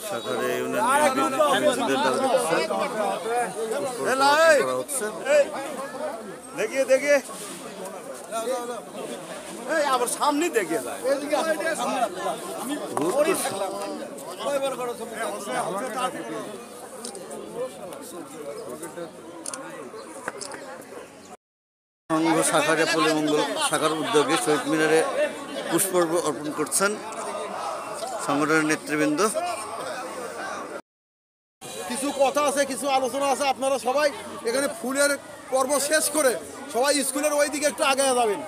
শাখারে দেখিয়ে দেখিয়ে আবার সামনে দেখে যায় সংঘ শাখারে পল্লীমঙ্গল শাখার উদ্যোগে শহীদ মিনারে পুষ্পার্ঘ্য অর্পণ করছেন সংগঠনের নেতৃবৃন্দ। কিছু কথা আছে, কিছু আলোচনা আছে। আপনারা সবাই এখানে ফুলের পর্ব শেষ করে সবাই স্কুলের ওই দিকে একটু আগে যাবেন।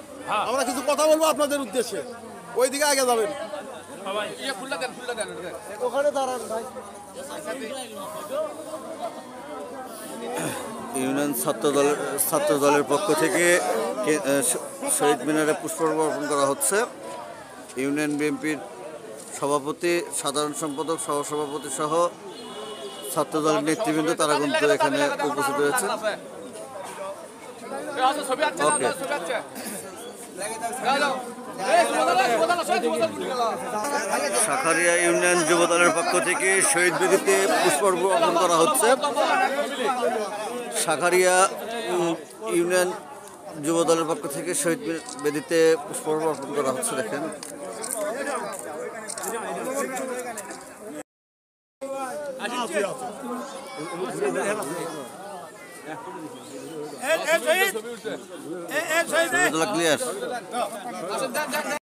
আমরা কিছু কথা বলবো আপনাদের উদ্দেশ্যে, ওই দিকে আগে যাবেন। ওখানে দাঁড়ান ভাই। ইউনিয়ন ছাত্র দলের পক্ষ থেকে শহীদ মিনারে পুষ্পার্ঘ্য অর্পণ করা হচ্ছে। ইউনিয়ন বিএনপির সভাপতি, সাধারণ সম্পাদক, সহসভাপতি সহ ছাত্র দলের নেতৃবৃন্দ তারা কিন্তু এখানে উপস্থিত রয়েছে। শাখারিয়া ইউনিয়ন যুব দলের পক্ষ থেকে শহীদ বেদিতে পুষ্পার্ঘ্য অর্পণ করা হচ্ছে। শাখারিয়া ইউনিয়ন যুব দলের পক্ষ থেকে শহীদ বেদিতে পুষ্পার্ঘ্য অর্পণ করা হচ্ছে। দেখেন ক্লিয়ার।